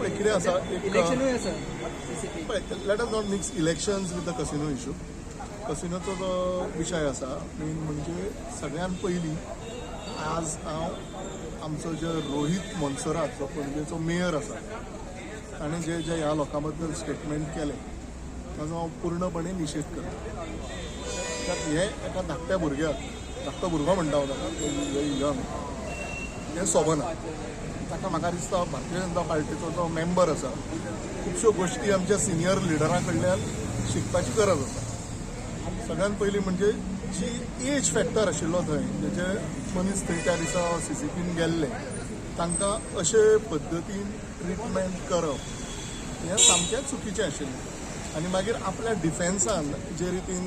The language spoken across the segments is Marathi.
कितें आसा इलेक्शनूय आसा let us not mix elections with the casino issue. कसिनोचो जो विशय आसा मेन म्हणजे सगळ्यात पयलीं आज हांव आमचो जे रोहित मोन्सेरात जो पणजेचो मेयर आसा ताणें जे ह्या लोकां बद्दल स्टेटमेंट केलें ताजो हांव पूर्णपणे निशेध करता. कित्याक हे एका धाकट्या भुरग्याक धाकटो भुरगो म्हणटा हांव ताका यंग हें सोबना. ताका म्हाका दिसता भारतीय जनता पार्टीचो जो मेंबर आसा खुबश्यो गोश्टी आमच्या सिनियर लिडरां कडल्यान शिकपाची गरज आसा. सगळ्यात पयलीं म्हणजे जी एज फॅक्टर आशिल्लो थंय जे मनीस थंय त्या दिसा CCPन गेल्ले तांकां अशे पद्दतीन ट्रिटमेंट करप हें सामकेंच चुकीचें आशिल्लें. आनी मागीर आपल्या डिफेन्सान जे रितीन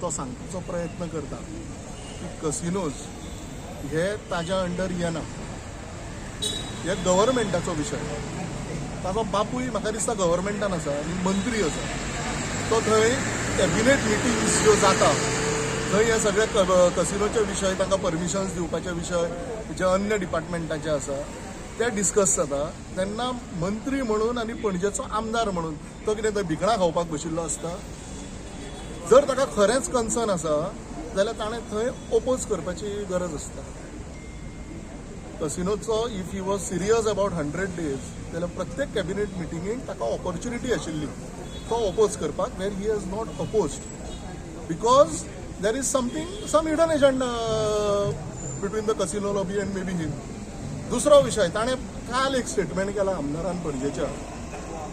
तो सांगपाचो प्रयत्न करता की कसिनोज हे ताज्या अंडर येना, हे गव्हर्मेंटाचो विशय. ताजो बापूय म्हाका दिसता गव्हर्मेंटान आसा आनी मंत्री आसा. तो थंय कॅबिनेट मिटिंग्स ज्यो जाता थंय हे सगळे कसिनोचे विशय तांकां परमिशन्स दिवपाचे विशय जे अन्य डिपार्टमेंटाचे आसा ते डिस्कस जाता तेन्ना मंत्री म्हणून आनी पणजेचो आमदार म्हणून तो कितें थंय भिकणां खावपाक बशिल्लो आसता. जर ताका खरेंच कन्सर्न आसा जाल्यार ताणें थंय ओपोज करपाची गरज आसता. कसिनोचो if he was serious about 100 days जाल्यार प्रत्येक कॅबिनेट मिटिंगेक ताका ऑपॉर्च्युनिटी आशिल्ली तो ओपोज करपाक where he has not opposed because there is some hidden agenda between the casino lobby and may be him. दुसरो विशय ताणें काल एक स्टेटमेंट केला आमदारान पणजेच्या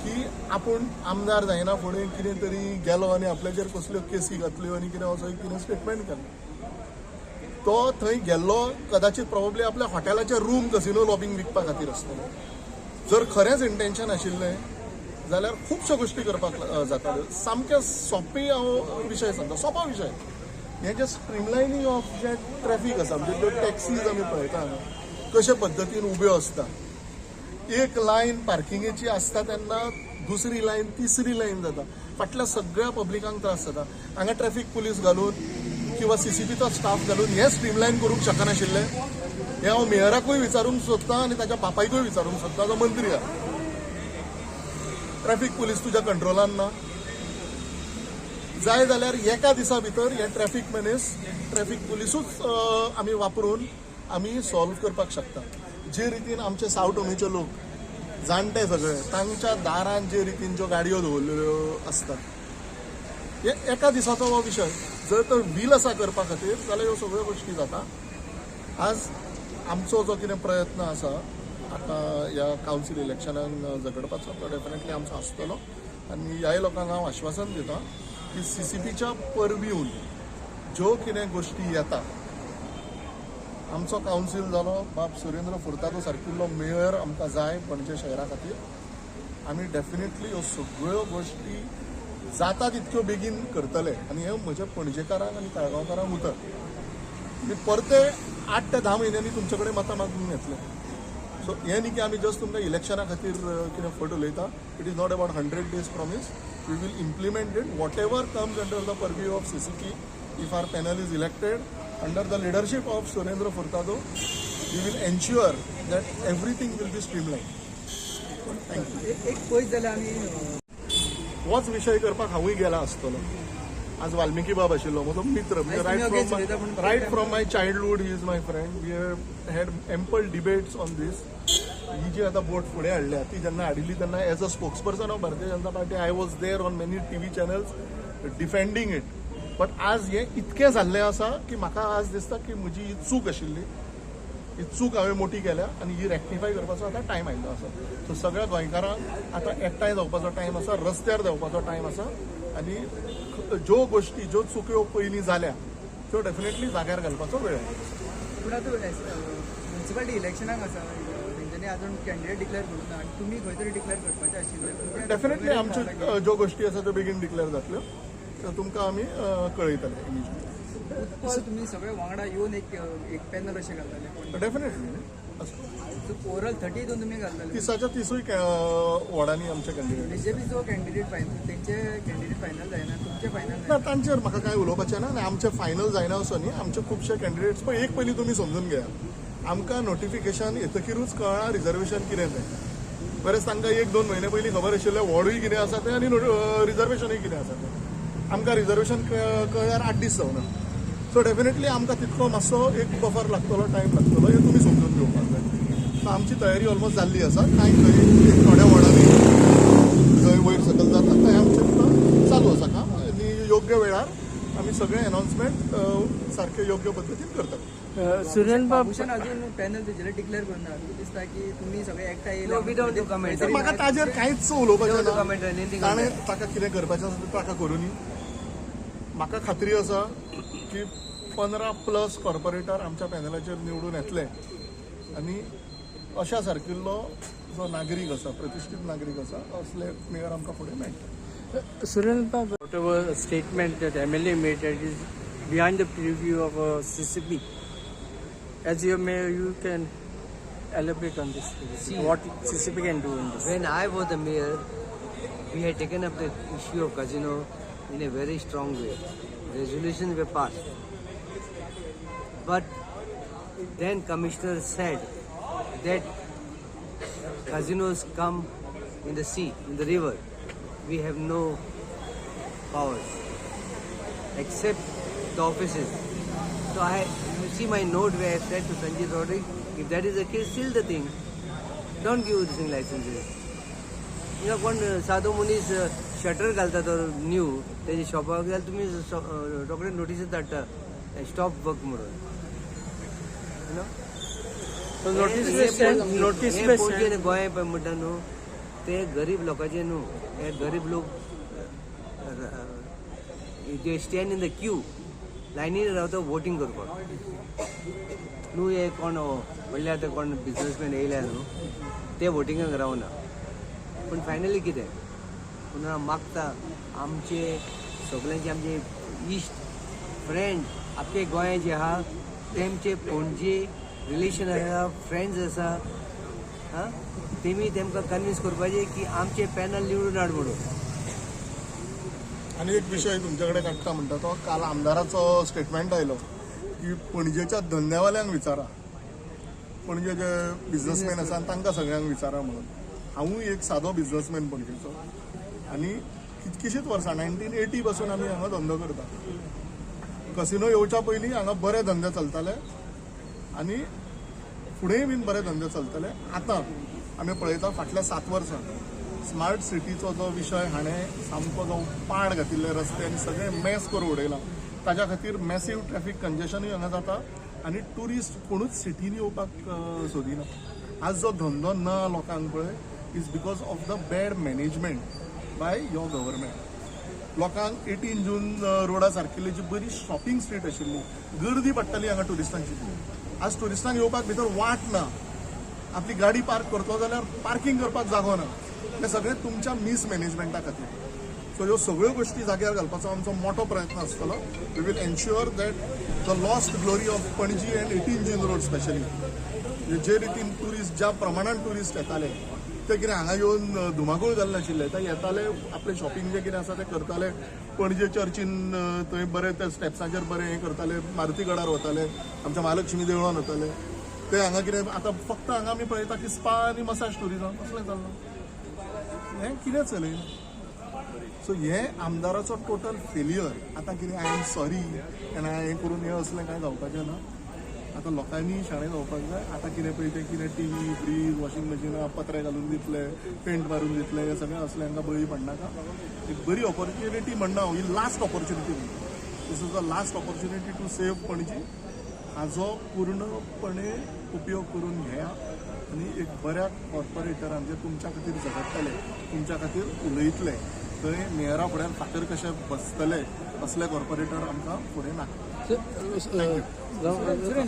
की आपूण आमदार जायना फुडें कितें तरी गेलो आनी आपल्याचेर कसल्यो केसी घातल्यो आनी कितें असो कितें स्टेटमेंट केलो. तो थंय गेल्लो कदाचित प्रॉब्ली आपल्या हॉटेलाचे रूम कसिनो लॉबींग विकपा खातीर आसतलो. जर खरेंच इंटेन्शन आशिल्लें जाल्यार खुबश्यो गोश्टी करपाक जाताल्यो. सामकें सोंपी हांव विशय सांगता, सोंपो विशय. हें जे स्ट्रीमलायनींग ऑफ जे ट्रॅफीक आसा म्हणजे ज्यो टॅक्सीज आमी पळयता कशे पद्दतीन उब्यो आसता. एक लायन पार्किंगेची आसता तेन्ना दुसरी लायन तिसरी लायन जाता. फाटल्या सगळ्या पब्लिकांक त्रास जाता. हांगा ट्रॅफीक पुलीस घालून किंवा CCPचो स्टाफ घालून हें स्ट्रीमलायन करूंक शकनाशिल्लें हें हांव मेयराकूय विचारूंक सोदतां आनी ताच्या बापायकूय विचारूंक सोदतां जो मंत्री आहा. ट्रॅफीक पुलीस तुज्या कंट्रोलान ना जाय जाल्यार एका दिसा भितर हे ट्रॅफीक मॅनेज ट्रॅफीक पुलिसूच आमी वापरून आमी सॉल्व करपाक शकता. जे रितीन आमचे सावथ गोंयचे लोक जाणटे सगळे तांच्या दारान जे रितीन ज्यो गाडयो दवरलेल्यो आसता हे एका दिसाचो हो विशय. जर तर वील आसा करपा खातीर जाल्यार ह्यो सगळ्यो गोश्टी जाता. आज आमचो जो कितें प्रयत्न आसा आतां ह्या कावन्सील इलेक्शनाक झगडपाचो तो डेफिनेटली आमचो आसतलो. आनी ह्याय लोकांक हांव आश्वासन दिता की CCPच्या परबिवन ज्यो कितें गोश्टी येता आमचो कावन्सील जालो बाब सुरेंद्र फुर्तादो सारकिल्लो मेयर आमकां जाय पणजे शहरा खातीर. आमी डेफिनेटली ह्यो सगळ्यो गोश्टी जाता तितक्यो बेगीन करतले आनी हे म्हज्या पणजेकारांक आनी ताळगांवकारांक उतर की परते 8 ते 10 म्हयन्यांनी तुमचे कडेन मतां मागून घेतले. सो हें न्ही की आमी जस्ट तुमकां इलेक्शना खातीर कितें फट उलयता. It is not about 100 days promise. We will implement it whatever comes under the purview of CCP. If our panel is elected under the leadership of Surendra Furtado, we will ensure that everything will be streamlined. Thank you. एक पयस जाल्यार आमी होच विशय करपाक हांवूय गेला आसतलो. आज वाल्मिकी बाब आशिल्लो म्हजो मित्र म्हणजे right from my childhood he is my friend. We had ample debates on this. ही जी आतां बोट फुडें हाडल्या ती जेन्ना हाडिल्ली तेन्ना as a spokesperson of Bharatiya Janata Party I was there on many TV channels defending it. But आज हें इतकें जाल्लें आसा की म्हाका आज दिसता की म्हजी ही चूक आशिल्ली. ही चूक हांवें मोठी केल्या आनी ही रेक्टिफाय करपाचो आतां टायम आयिल्लो आसा. सो सगळ्या गोंयकारांक आतां एकठांय जावपाचो टायम आसा, रस्त्यार देंवपाचो टायम आसा आनी ज्यो गोश्टी ज्यो चुक्यो पयलीं जाल्या त्यो डेफिनेटली जाग्यार घालपाचो वेळ आसा. पूण आतां म्युन्सिपालिटी इलेक्शनाक आसा तेंच्यांनी आजून कॅन्डिडेट डिक्लेअर करूंक ना आनी तुमी खंय तरी डिक्लेअर करपाचें आशिल्लें. डेफिनेटली आमच्यो ज्यो गोश्टी आसा त्यो बेगीन डिक्लेअर जातल्यो तुमकां आमी कळयतले इमिजिएटली. तुमी सगळे वांगडा येवन एक पॅनल अशें घालतले डेफिनेटली ओवरऑल 30 हितून तुमी घालतले. तिसाच्या तिसूय वॉर्डांनी आमचे कॅन्डिडेट. BJPचो कॅन्डिडेट फायनल तेंचे कॅन्डिडेट फायनल जायना तुमचे फायनल ना तांचेर म्हाका कांय उलोवपाचें ना. आनी आमचे फायनल जायना असो न्ही. आमचे खुबशे कॅन्डिडेट्स पळय एक पयलीं तुमी समजून घेया आमकां नोटिफिकेशन येतकीरूच कळना रिजर्वेशन कितें तें. बरेच तांकां 1-2 म्हयने पयलीं खबर आशिल्लें वॉर्डूय कितें आसा तें आनी रिजर्वेशनूय कितें आसा तें आमकां रिजर्वेशन कळ्यार 8 दीस जावना सो डेफिनेटली आमकां तितलो मातसो एक बफर लागतलो टायम लागतलो हें तुमी समजून घेवपाक जाय सो आमची तयारी ऑलमोस्ट जाल्ली आसा कांय थंय एक थोड्या वॉर्डांनी जंय वयर सकयल जाता थंय आमचें तुका चालू आसा काम आनी योग्य वेळार आमी सगळे अनाउन्समेंट सारके योग्य पद्दतीन करतात भूषण अजून पॅनल तेजेर डिक्लेअर करना दिसता की तुम्ही सगळे एकठांय येयला विदाउट कमेंट तर म्हाका ताजेर कांयच उलोवपाचें ना कमेंट ताणें ताका कितें करपाचें आसा तें ताका करुनी म्हाका खात्री आसा की 15+ कॉर्पोरेटर आमच्या पॅनलाचेर निवडून येतले आनी अशा सारकिल्लो जो नागरीक आसा प्रतिश्ठीत नागरीक आसा असले मेयर आमकां फुडें मेळटा Surendra, whatever statement that MLA made, that is behind the preview of CCP. As your mayor, you can elaborate on this. See, what CCP can do in this. When I was the mayor, we had taken up the issue of casino in a very strong way. Resolutions were passed. But then commissioner said that casinos come in the sea, in the river. We have no powers except the offices. So you see my note where I said to Sanjay Rodrik, if that is the case, seal the thing. Don't give thing licenses. You know, कोण साधो मनीस शटर घालता तो न्यू तेजे शॉपाक जाल्यार तुमी रोखडे नोटीस धाडटा स्टॉप वर्क म्हणून यू नो So notice हे पणजे गोंय पळय म्हणटा न्हू ते गरीब लोकांचे न्हू हे गरीब लोक जे स्टँड इन द क्यू लायनीन रावता वोटींग करपाक न्हू हे कोण म्हणल्यार आतां कोण बिजनसमॅन येयल्या न्हू ते वोटिंगाक रावना पूण फायनली कितें पूण हांव मागता आमचे सगळ्यांचे आमचे इश्ट फ्रेंड आपले गोंय जे आहा तेमचे पणजे रिलेशन आसा फ्रेंड्स आसा हां तेमी तेमकां कन्विन्स करपाचें की आमचे पॅनल निवडून हाड म्हणून आनी एक विशय तुमचे कडेन काडटा म्हणटा तो काल आमदाराचो स्टेटमेंट आयलो की पणजेच्या धंद्यावाल्यांक विचारा पणजे जे बिझनसमॅन आसा तांकां सगळ्यांक विचारा म्हणून हांवूय एक सादो बिझनसमॅन पणजेचो आनी कितकीशींच वर्सां 1980 पासून आमी हांगा धंदो करता कसिनो येवच्या पयलीं हांगा बरे धंदे चलताले आनी फुडेंय बीन बरे धंदे चलतले आतां आमी पळयता फाटल्या 7 वर्सां स्मार्ट सिटीचो जो विशय हाणें सामको जो पाड घातिल्ले रस्ते आनी सगळे मॅस करून उडयला ताच्या खातीर मॅसीव ट्रॅफीक कंजेशनूय हांगा जाता आनी ट्युरिस्ट कोणूच सिटीन येवपाक सोदिना आज जो धंदो ना लोकांक पळय is because of the bad management by your government लोकांक 18 जून रोडा सारकिल्ली जी बरी शॉपिंग स्ट्रीट आशिल्ली गर्दी पडटाली हांगा ट्युरिस्टांची आज ट्युरिस्टांक येवपाक भितर वाट ना आपली गाडी पार्क करतलो जाल्यार पार्किंग करपाक जागो ना हे सगळें तुमच्या मिसमॅनेजमेंटा खातीर सो ह्यो सगळ्यो गोश्टी जाग्यार घालपाचो आमचो मोठो प्रयत्न आसतलो we will ensure that the lost glory of Panaji and 18 June road specially जे रितीन ट्युरिस्ट ज्या प्रमाणान ट्युरिस्ट येताले ते कितें हांगा येवन धुमाकूळ जाल्ले नाशिल्ले ते येताले आपले शॉपिंग जें कितें आसा तें करताले पणजे चर्चीन थंय बरे त्या स्टेप्साचेर बरें हें करताले मारुतीगडार वताले आमच्या महालक्ष्मी देवळान वताले ते हांगा कितें आतां फक्त हांगा आमी पळयता की स्पा आनी मसाज टुरिजम असलें चल्लां हें कितें चलयलें सो हें आमदाराचो टोटल फेलियर आतां कितें आय एम सॉरी आनी हांवें हें करून हें असलें कांय जावपाचें ना आतां लोकांनी शाणें जावपाक जाय आतां कितें पळय तें कितें टीव्ही फ्रीज वॉशिंग मशिनां पत्रे घालून दितले पेंट मारून दितले हें सगळें असलें हांकां बळी पडनाका एक बरी ऑपॉर्च्युनिटी म्हणना हांव ही last opportunity this is the last opportunity to save Panaji हाजो पूर्णपणे उपयोग करून घेया आनी एक बऱ्या कॉर्पोरेटरान जे तुमच्या खातीर झगडटले तुमच्या खातीर उलयतले थंय मेयरा फुड्यान फातर कशे बसतले असले कॉर्पोरेटर आमकां फुडें नाका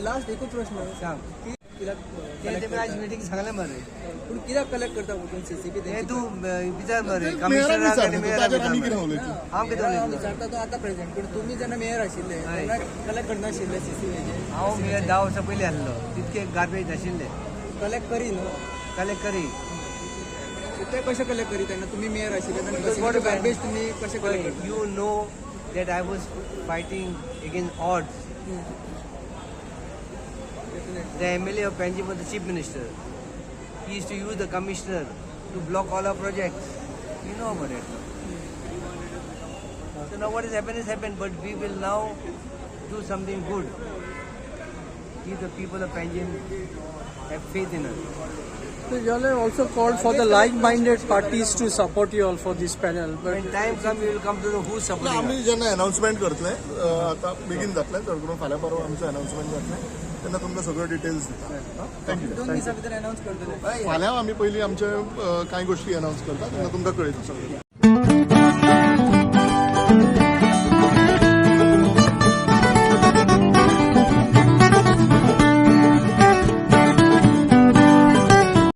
लास्ट एकूच प्रश्न सांग की ते आज मिटींग सांगलें मरे पूण कित्याक कलेक्ट करता वचून सीसीपी हे तूं विचार मरे मेयराक कमिशनराक विचार ताजेर आमी कितें उलयतलीं हांव कितें उलयतलो विचारता तो आतां प्रेझेंट पूण तुमी जेन्ना मेयर आशिल्ले तेन्ना कलेक्ट करनाशिल्ले सीसीटीव्हीचे हांव मेयर 10 वर्सां पयलीं आसलो तितके गार्बेज नाशिल्ले कलेक्ट करी न्हू कलेक्ट करी ते कशें कलेक्ट करी तेन्ना तुमी मेयर आशिल्ले तेन्ना गार्बेज तुमी कशें कलेक्ट करता you know that I was fighting against odds. The MLA of Panjim was the chief minister. he used to use the commissioner to block all our projects. You know about it. So now what has happened, but we will now do something good. Give the people of Panjim have faith in us. So you all have also called for the like-minded parties to support you all for this panel. But When time comes, we will come to know who's ना supporting आम्ही us. जेन्ना अनाउन्समेंट करतले आता बेगीन जातलें चड करून फाल्यां परवा आमचें अनाउन्समेंट जातलें तेन्ना तुमकां सगळ्यो डिटेल्स दिता थँक्यू 2 दिसां भितर अनाउन्स करतले फाल्यां आमी पयलीं आमचे कांय गोश्टी अनाउन्स करता तेन्ना तुमकां कळयता सगळें